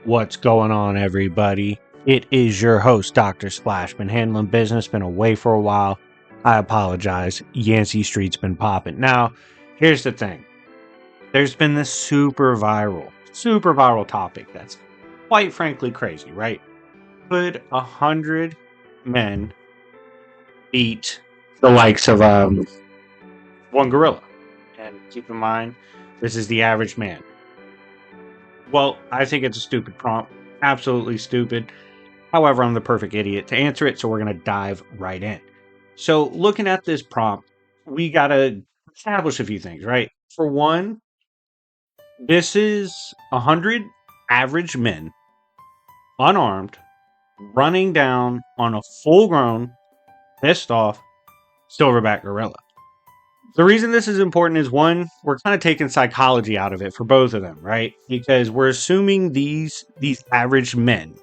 What's going on, everybody? It is your host, Dr. Splash. Been handling business, been away for a while. I apologize. Yancey Street's been popping. Now, here's the thing. There's been this super viral topic that's quite frankly crazy, right? Could 100 men beat the likes of one gorilla? And keep in mind, this is the average man. Well, I think it's a stupid prompt. Absolutely stupid. However, I'm the perfect idiot to answer it, so we're going to dive right in. So, looking at this prompt, we got to establish a few things, right? For one, this is 100 average men, unarmed, running down on a full grown, pissed off silverback gorilla. The reason this is important is one, we're kind of taking psychology out of it for both of them, right? Because we're assuming these average men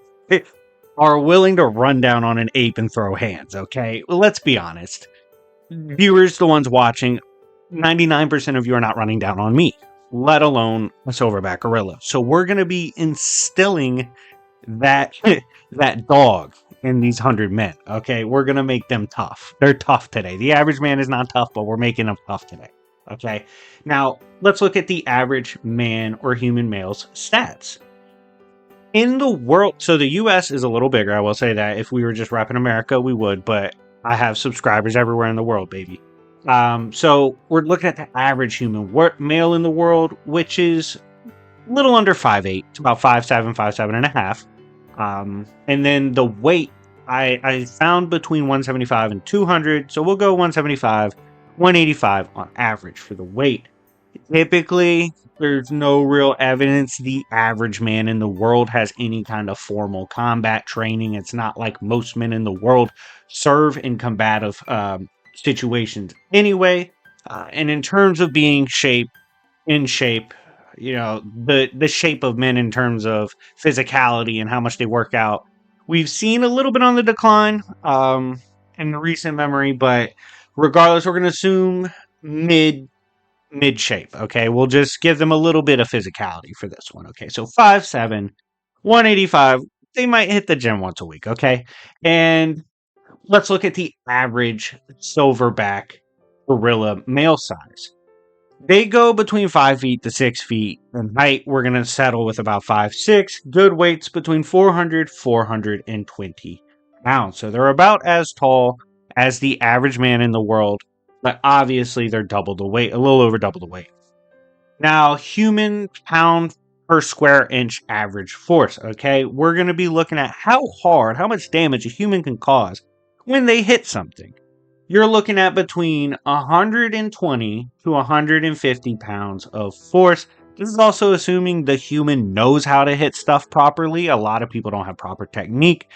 are willing to run down on an ape and throw hands, okay? Well, let's be honest. Viewers, the ones watching, 99% of you are not running down on me, let alone a silverback gorilla. So we're going to be instilling that that dog in these 100 men, okay? We're going to make them tough. They're tough today. The average man is not tough, but we're making them tough today, okay? Now, let's look at the average man or human male's stats. In the world, so the US is a little bigger, I will say that. If we were just repping America, we would, but I have subscribers everywhere in the world, baby. So we're looking at the average human male in the world, which is a little under 5'8". It's about 5'7", 5'7 and a half. And then the weight, I found between 175 and 200, so we'll go 175, 185 on average for the weight. Typically, there's no real evidence the average man in the world has any kind of formal combat training. It's not like most men in the world serve in combative situations anyway. And in terms of being in shape, you know, the shape of men in terms of physicality and how much they work out, we've seen a little bit on the decline in the recent memory, but regardless, we're going to assume mid shape. Okay, we'll just give them a little bit of physicality for this one. Okay, so 5'7", 185. They might hit the gym once a week. Okay, and let's look at the average silverback gorilla male size. They go between 5 feet to 6 feet. In height, we're going to settle with about 5'6". Good weights between 400, 420 pounds. So they're about as tall as the average man in the world, but obviously they're double the weight, a little over double the weight. Now, human pound per square inch average force, okay? We're going to be looking at how much damage a human can cause when they hit something. You're looking at between 120 to 150 pounds of force. This is also assuming the human knows how to hit stuff properly. A lot of people don't have proper technique,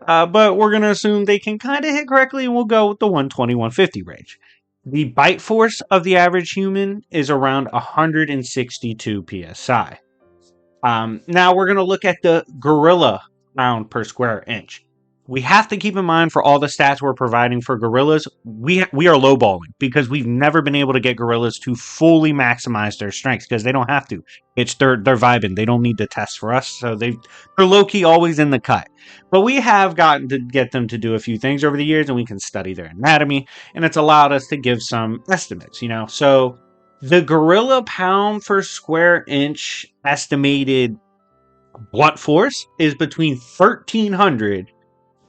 but we're going to assume they can kind of hit correctly, and we'll go with the 120, 150 range. The bite force of the average human is around 162 psi. Now we're going to look at the gorilla pound per square inch. We have to keep in mind for all the stats we're providing for gorillas, we are lowballing because we've never been able to get gorillas to fully maximize their strengths because they don't have to. It's they're vibing. They don't need to test for us, so they're low-key always in the cut. But we have gotten to get them to do a few things over the years, and we can study their anatomy, and it's allowed us to give some estimates, you know. So the gorilla pound per square inch estimated blunt force is between 1,300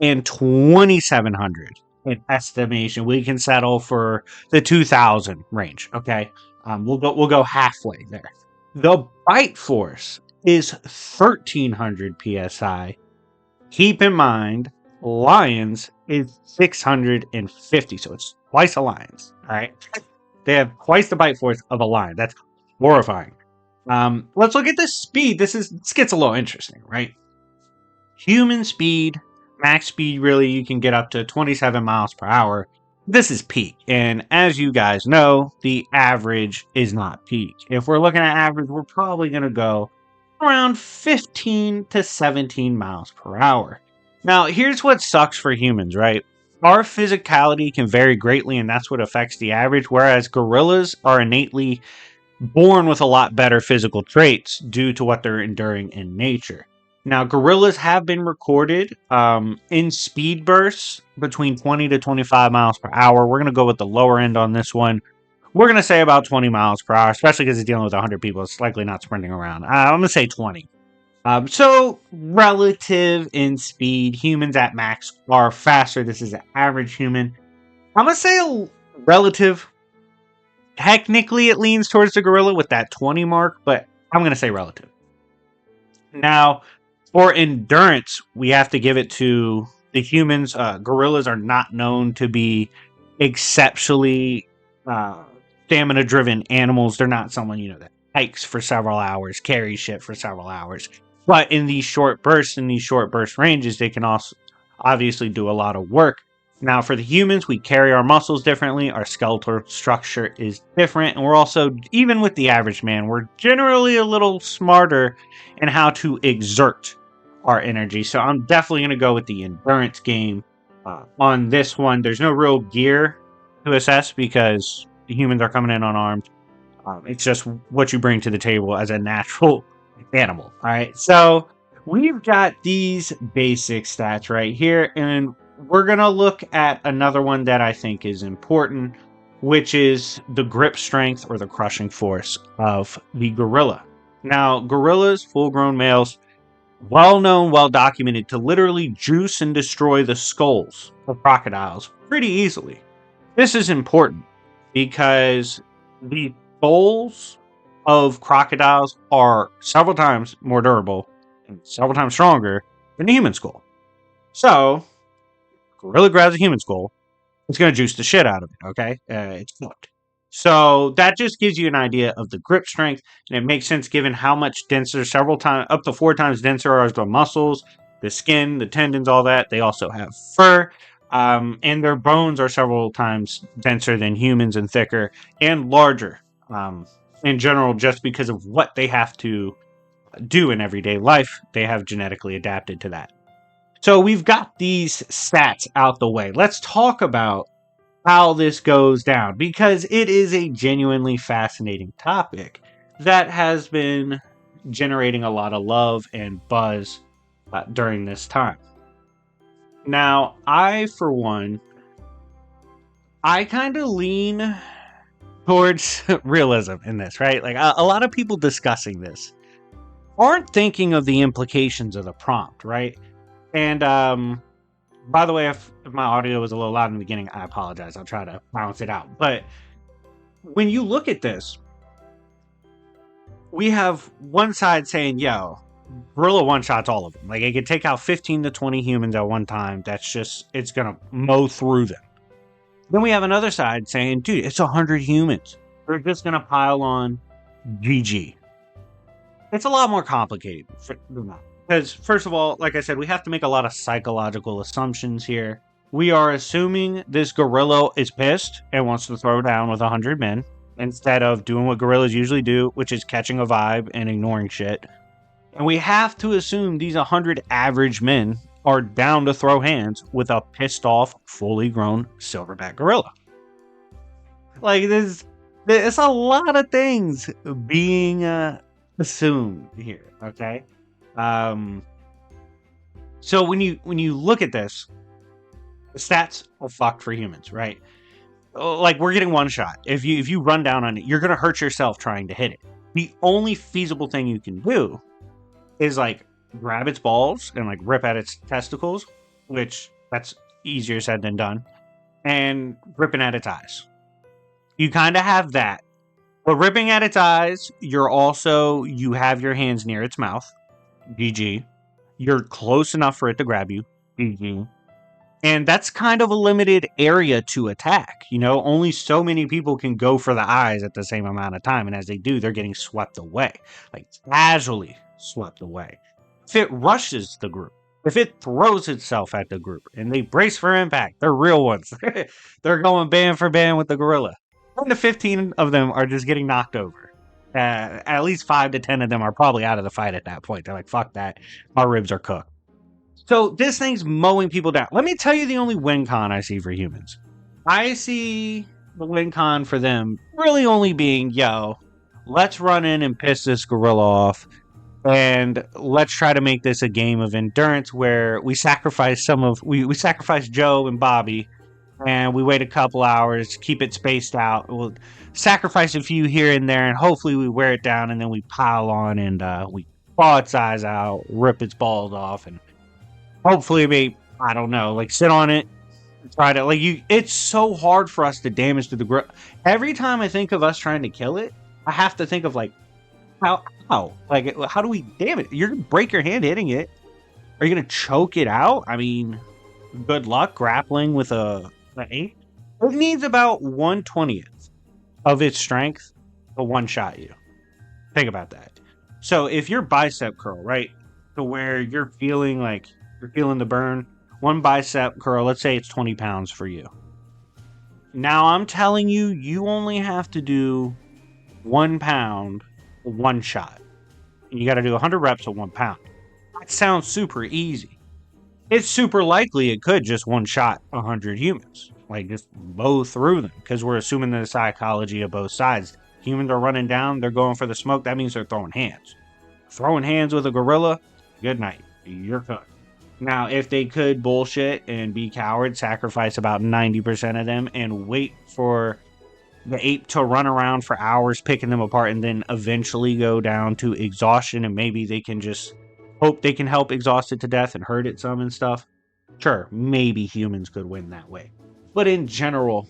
and 2,700 in estimation. We can settle for the 2,000 range. Okay, we'll go halfway there. The bite force is 1,300 psi. Keep in mind, lions is 650, so it's twice a lion's. All right, they have twice the bite force of a lion. That's horrifying. Let's look at the speed. This gets a little interesting, right? Human speed. Max speed, really, you can get up to 27 miles per hour. This is peak. And as you guys know, the average is not peak. If we're looking at average, we're probably going to go around 15 to 17 miles per hour. Now, here's what sucks for humans, right? Our physicality can vary greatly, and that's what affects the average, whereas gorillas are innately born with a lot better physical traits due to what they're enduring in nature. Now, gorillas have been recorded in speed bursts between 20 to 25 miles per hour. We're going to go with the lower end on this one. We're going to say about 20 miles per hour, especially because it's dealing with 100 people. It's likely not sprinting around. I'm going to say 20. So, relative in speed, humans at max are faster. This is an average human. I'm going to say relative. Technically, it leans towards the gorilla with that 20 mark, but I'm going to say relative. Now, for endurance, we have to give it to the humans. Gorillas are not known to be exceptionally stamina-driven animals. They're not someone, that hikes for several hours, carries shit for several hours. But in these short bursts, ranges, they can also obviously do a lot of work. Now, for the humans, we carry our muscles differently. Our skeletal structure is different. And we're also, even with the average man, we're generally a little smarter in how to exert our energy. So I'm definitely going to go with the endurance game on this one. There's no real gear to assess because the humans are coming in unarmed. It's just what you bring to the table as a natural animal. All right. So we've got these basic stats right here. And we're going to look at another one that I think is important, which is the grip strength or the crushing force of the gorilla. Now, gorillas, full-grown males, well known, well documented to literally juice and destroy the skulls of crocodiles pretty easily. This is important because the skulls of crocodiles are several times more durable and several times stronger than the human skull. So, gorilla grabs a human skull, it's going to juice the shit out of it, okay? It's cooked. So that just gives you an idea of the grip strength, and it makes sense given how much denser, up to 4 times denser are the muscles, the skin, the tendons, all that. They also have fur, and their bones are several times denser than humans and thicker and larger in general, just because of what they have to do in everyday life. They have genetically adapted to that. So we've got these stats out the way. Let's talk about how this goes down, because it is a genuinely fascinating topic that has been generating a lot of love and buzz during this time. Now, for one, I kind of lean towards realism in this, right? Like a lot of people discussing this aren't thinking of the implications of the prompt, right? And by the way, if my audio was a little loud in the beginning, I apologize. I'll try to balance it out. But when you look at this, we have one side saying, yo, gorilla one-shots all of them. Like, it can take out 15 to 20 humans at one time. It's going to mow through them. Then we have another side saying, dude, it's 100 humans. They're just going to pile on GG. It's a lot more complicated than that. Because, first of all, like I said, we have to make a lot of psychological assumptions here. We are assuming this gorilla is pissed and wants to throw down with 100 men instead of doing what gorillas usually do, which is catching a vibe and ignoring shit. And we have to assume these 100 average men are down to throw hands with a pissed off, fully grown silverback gorilla. Like, there's a lot of things being assumed here, okay? So when you look at this, the stats are fucked for humans, right? Like, we're getting one shot. If you run down on it, you're gonna hurt yourself trying to hit it. The only feasible thing you can do is like grab its balls and like rip at its testicles, which that's easier said than done, and ripping at its eyes. You kind of have that, but ripping at its eyes, you have your hands near its mouth. GG. You're close enough for it to grab you. GG. And that's kind of a limited area to attack. Only so many people can go for the eyes at the same amount of time. And as they do, they're getting swept away. Like, casually swept away. If it rushes the group, if it throws itself at the group and they brace for impact, they're real ones. They're going band for band with the gorilla. 10 to 15 of them are just getting knocked over. At least 5 to 10 of them are probably out of the fight at that point. They're like, fuck that. Our ribs are cooked. So this thing's mowing people down. Let me tell you the only win con I see for humans. I see the win con for them really only being, yo, let's run in and piss this gorilla off And let's try to make this a game of endurance where we sacrifice we sacrifice Joe and Bobby, and we wait a couple hours, keep it spaced out. We'll sacrifice a few here and there, and hopefully we wear it down, and then we pile on and we claw its eyes out, rip its balls off, and hopefully we, I don't know, like sit on it, try to like you. It's so hard for us to damage to the grip. Every time I think of us trying to kill it, I have to think of like like how do we damage it? You're gonna break your hand hitting it. Are you gonna choke it out? I mean, good luck grappling with a eight. It needs about 1/20th of its strength to one shot you. Think about that. So if your bicep curl, right, to where you're feeling the burn, one bicep curl, let's say it's 20 pounds for you. Now I'm telling you, you only have to do 1 pound, one shot. You got to do 100 reps of 1 pound. That sounds super easy. It's super likely it could just one shot 100 humans, like just blow through them, because we're assuming the psychology of both sides. Humans are running down, they're going for the smoke. That means they're throwing hands. Throwing hands with a gorilla, good night. You're cooked. Now, if they could bullshit and be cowards, sacrifice about 90% of them, and wait for the ape to run around for hours picking them apart, and then eventually go down to exhaustion, and maybe they can just hope they can help exhaust it to death and hurt it some and stuff. Sure, maybe humans could win that way. But in general,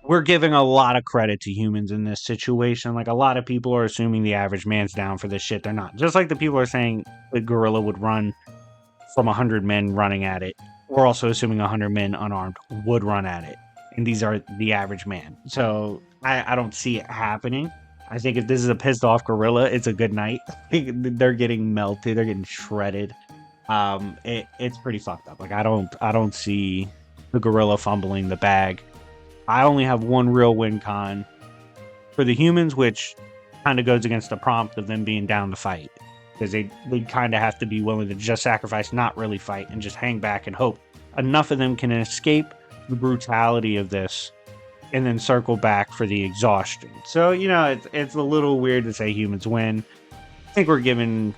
we're giving a lot of credit to humans in this situation. Like, a lot of people are assuming the average man's down for this shit. They're not. Just like the people are saying the gorilla would run from 100 men running at it. We're also assuming 100 men unarmed would run at it. And these are the average man. So I don't see it happening. I think if this is a pissed off gorilla, it's a good night. They're getting melted. They're getting shredded. It's pretty fucked up. Like, I don't see the gorilla fumbling the bag. I only have one real win con for the humans, which kind of goes against the prompt of them being down to fight, because they kind of have to be willing to just sacrifice, not really fight, and just hang back and hope enough of them can escape the brutality of this and then circle back for the exhaustion. So, you know, it's a little weird to say humans win. I think we're giving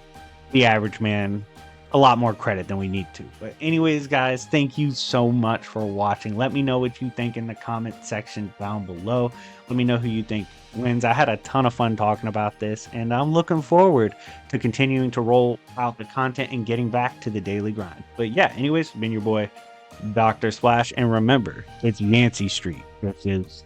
the average man a lot more credit than we need to. But anyways, guys, thank you so much for watching. Let me know what you think in the comment section down below. Let me know who you think wins. I had a ton of fun talking about this, and I'm looking forward to continuing to roll out the content and getting back to the daily grind. But yeah, anyways, been your boy, Dr. Splash, and remember, it's Yancey Street, which is